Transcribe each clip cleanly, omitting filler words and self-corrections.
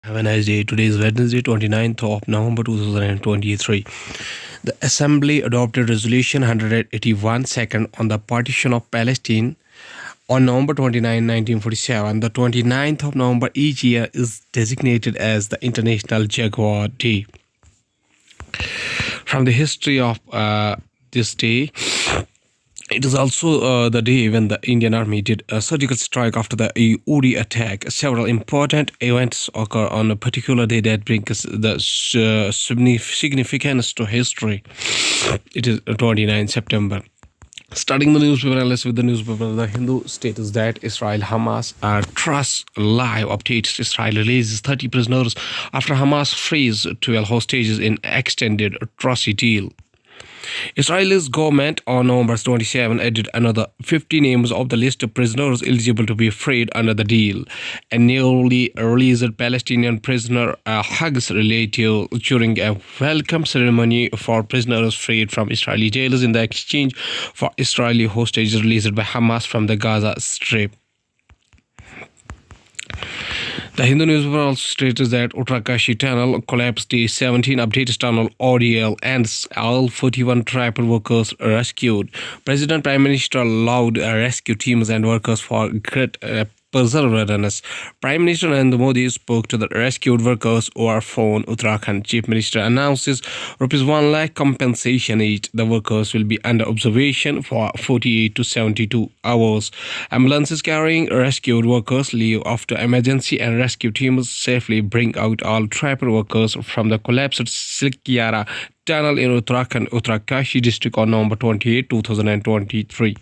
Have a nice day. Today is Wednesday, 29th of November 2023. The Assembly adopted Resolution 181 second on the partition of Palestine on November 29, 1947. The 29th of November each year is designated as the International Jaguar Day. From the history of this day, it is also the day when the Indian Army did a surgical strike after the Uri attack. Several important events occur on a particular day that brings the significance to history. It is 29 September. Starting the newspaper analysis with the newspaper, The Hindu states that Israel Hamas trusts live updates. Israel releases 30 prisoners after Hamas frees 12 hostages in extended atrocity deal. Israel's government on November 27 added another 50 names of the list of prisoners eligible to be freed under the deal. A newly released Palestinian prisoner hugs relatives during a welcome ceremony for prisoners freed from Israeli jails in the exchange for Israeli hostages released by Hamas from the Gaza Strip. The Hindu newspaper also states that Uttarakhand Tunnel collapsed. Day 17 updated tunnel ODL ends. All 41 tribal workers rescued. President Prime Minister allowed rescue teams and workers for great perseverance. Prime Minister Narendra Modi spoke to the rescued workers over phone. Uttarakhand Chief Minister announces rupees 1 lakh compensation each. The workers will be under observation for 48 to 72 hours. Ambulances carrying rescued workers leave after emergency and rescue teams safely bring out all tribal workers from the collapsed Silkyara tunnel in Uttarakhand district on November 28, 2023.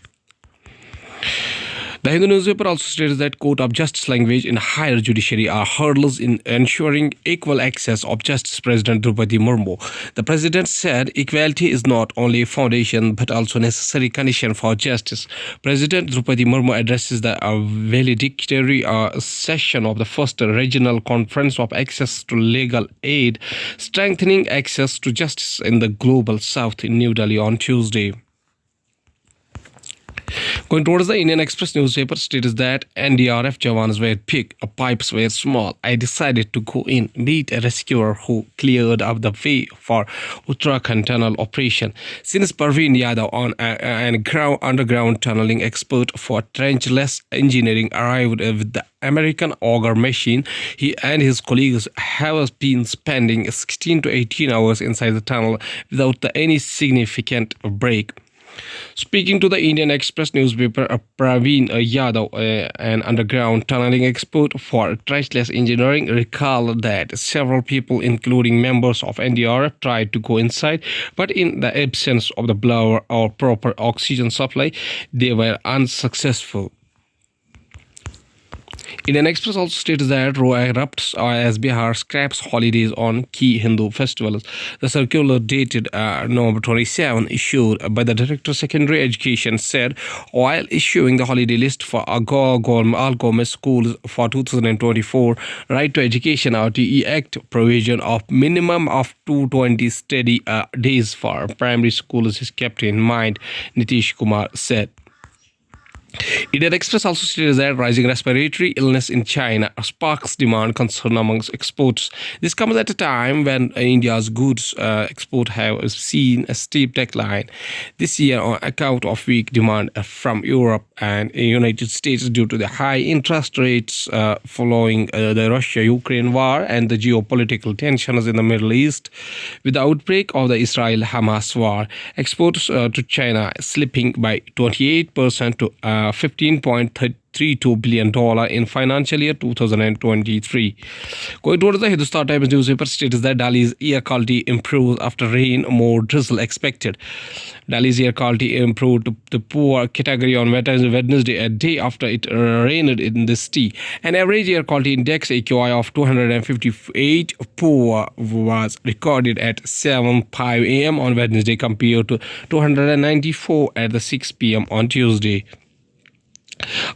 The Hindu newspaper also states that court of justice language in higher judiciary are hurdles in ensuring equal access of justice. President Draupadi Murmu. The president said equality is not only a foundation but also a necessary condition for justice. President Draupadi Murmu addresses the valedictory session of the first regional conference of access to legal aid, strengthening access to justice in the global south in New Delhi on Tuesday. Going towards the Indian Express newspaper states that NDRF jawans were big, pipes were small. I decided to go in, meet a rescuer who cleared up the way for Uttarakhand tunnel operation. Since Parveen Yadav, an underground tunneling expert for trenchless engineering, arrived with the American auger machine, he and his colleagues have been spending 16 to 18 hours inside the tunnel without any significant break. Speaking to the Indian Express newspaper, Praveen Yadav, an underground tunneling expert for trenchless engineering, recalled that several people, including members of NDRF, tried to go inside, but in the absence of the blower or proper oxygen supply, they were unsuccessful. Indian Express also states that Roy erupts as Bihar scraps holidays on key Hindu festivals. The circular dated November 27, issued by the Director of Secondary Education, said while issuing the holiday list for all government schools for 2024, Right to Education RTE Act provision of minimum of 220 study days for primary schools is kept in mind, Nitish Kumar said. Indian Express also states that rising respiratory illness in China sparks demand concern amongst exports. This comes at a time when India's goods export have seen a steep decline this year on account of weak demand from Europe and the United States due to the high interest rates following the Russia-Ukraine war and the geopolitical tensions in the Middle East. With the outbreak of the Israel-Hamas war, exports to China slipping by 28% to $15.32 billion in financial year 2023. Going towards the Hindustan Times newspaper states that Delhi's air quality improves after rain, more drizzle expected. Delhi's air quality improved to the poor category on Wednesday, a day after it rained in the city. An average air quality index AQI of 258 poor was recorded at 7:05 a.m. on Wednesday compared to 294 at the 6 p.m. on Tuesday.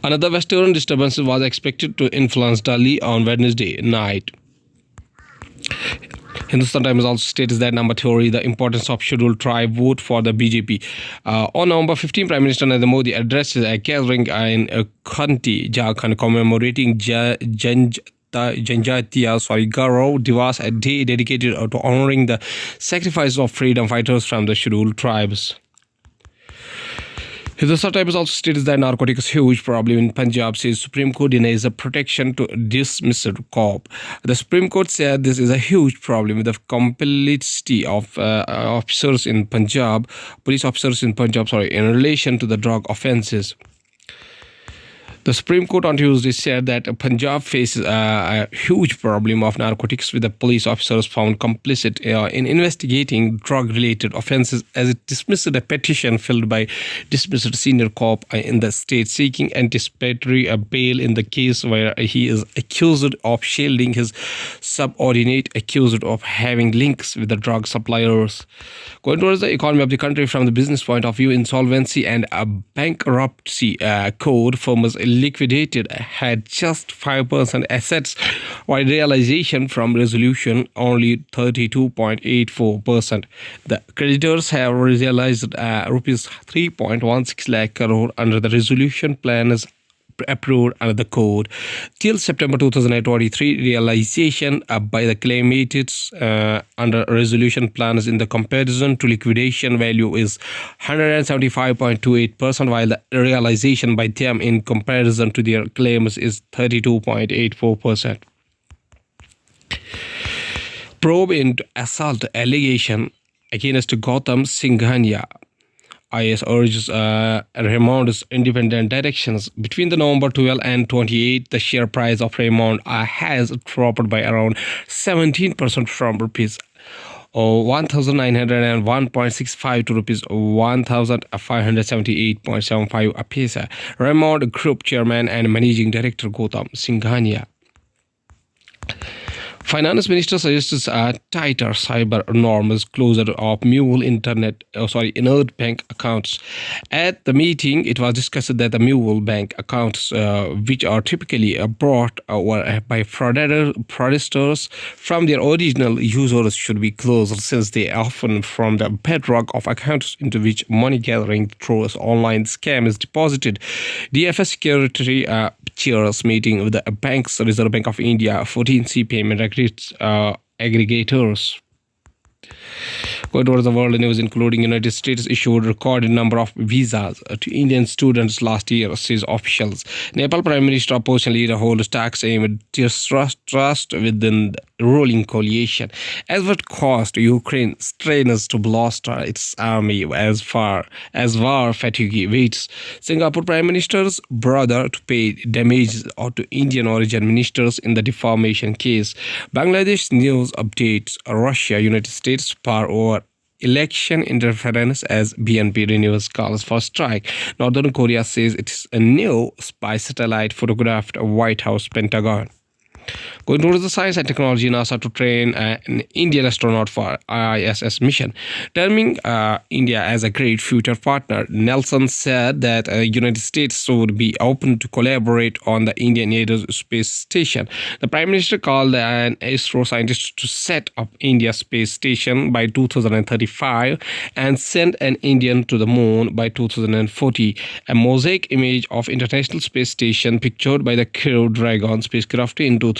Another western disturbance was expected to influence Delhi on Wednesday night. Hindustan Times also states that number theory, the importance of scheduled tribe vote for the BJP. On November 15, Prime Minister Narendra Modi addressed a gathering in Khanti, Jharkhand, commemorating Janj Janjatia Garo Divas, a day dedicated to honoring the sacrifice of freedom fighters from the scheduled tribes. The Times also states that narcotics is a huge problem in Punjab, says Supreme Court denies the protection to dismissed cop. The Supreme Court said this is a huge problem with the complicity of officers in Punjab, police officers in Punjab, in relation to the drug offences. The Supreme Court on Tuesday said that Punjab faces a huge problem of narcotics with the police officers found complicit in investigating drug-related offences as it dismissed a petition filed by dismissed senior cop in the state seeking anticipatory bail in the case where he is accused of shielding his subordinate accused of having links with the drug suppliers. Going towards the economy of the country from the business point of view, insolvency and bankruptcy code firms liquidated had just 5% assets, while realization from resolution only 32.84%. The creditors have realized rupees 3.16 lakh crore under the resolution plan as approved under the code. Till September 2023, realization by the claimants under resolution plans in the comparison to liquidation value is 175.28%, while the realization by them in comparison to their claims is 32.84%. Probe into assault allegation against Gautam Singhania. IS urges Raymond's independent directions. Between the November 12 and 28, the share price of Raymond has dropped by around 17% from rupees 1,901.65 to rupees 1,578.75 a piece. Raymond Group Chairman and Managing Director Gautam Singhania. Finance Minister suggests tighter cyber norms, closure of mule inert bank accounts. At the meeting, it was discussed that the mule bank accounts, which are typically brought over by fraudsters from their original users, should be closed, since they often form the bedrock of accounts into which money gathering through online scam is deposited. DFS Secretary chairs meeting with the bank's Reserve Bank of India 14C payment aggregators. Going towards the world news, including United States issued recorded number of visas to Indian students last year, says officials. Nepal Prime Minister opposition leader holds talks aimed at distrust within the ruling coalition, as what caused Ukraine strains to bolster its army as far as war fatigue waits. Singapore Prime Minister's brother to pay damages to Indian origin ministers in the defamation case. Bangladesh news updates: Russia, United States power over election interference as BNP renews calls for strike. Northern Korea says it is a new spy satellite photographed White House Pentagon. Going towards the science and technology, NASA to train an Indian astronaut for ISS mission. Terming India as a great future partner, Nelson said that the United States would be open to collaborate on the Indian Aerospace Station. The Prime Minister called an ISRO scientist to set up India's space station by 2035 and send an Indian to the moon by 2040. A mosaic image of International Space Station pictured by the Crew Dragon spacecraft in 2021.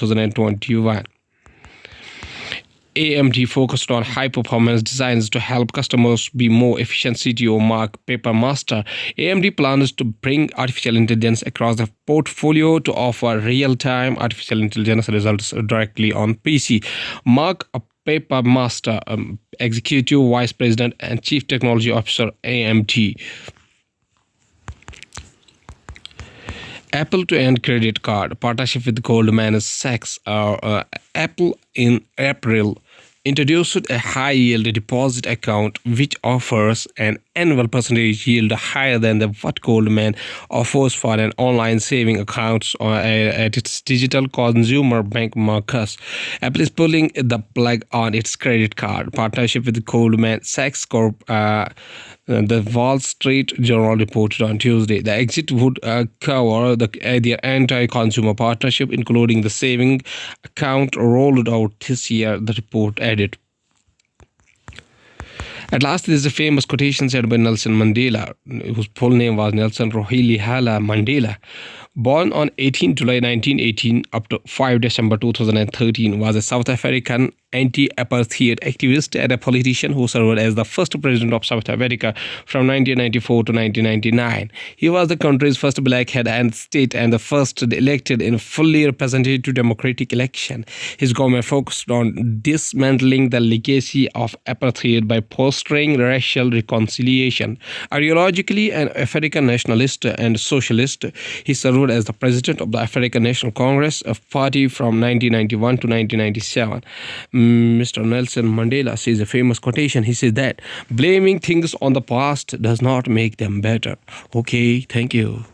AMD focused on high-performance designs to help customers be more efficient. CTO Mark Papermaster. AMD plans to bring artificial intelligence across the portfolio to offer real-time artificial intelligence results directly on PC. Mark Papermaster, Executive Vice President and Chief Technology Officer, AMD. Apple to end credit card partnership with Goldman Sachs. Apple in April introduced a high-yield deposit account which offers an annual percentage yield higher than what Goldman offers for an online saving account at its digital consumer bank Marcus. Apple is pulling the plug on its credit card partnership with Goldman Sachs Corp. The Wall Street Journal reported on Tuesday. The exit would cover their anti-consumer partnership, including the saving account rolled out this year, the report added. At last, there is a famous quotation said by Nelson Mandela, whose full name was Nelson Rolihlahla Mandela. Born on 18 July 1918 up to 5 December 2013, was a South African anti-apartheid activist and a politician who served as the first president of South Africa from 1994 to 1999. He was the country's first black head and state and the first elected in fully representative democratic election. His government focused on dismantling the legacy of apartheid by fostering racial reconciliation. Ideologically an African nationalist and socialist, he served as the president of the African National Congress, a party from 1991 to 1997. Mr. Nelson Mandela says a famous quotation. He says that blaming things on the past does not make them better. Okay, thank you.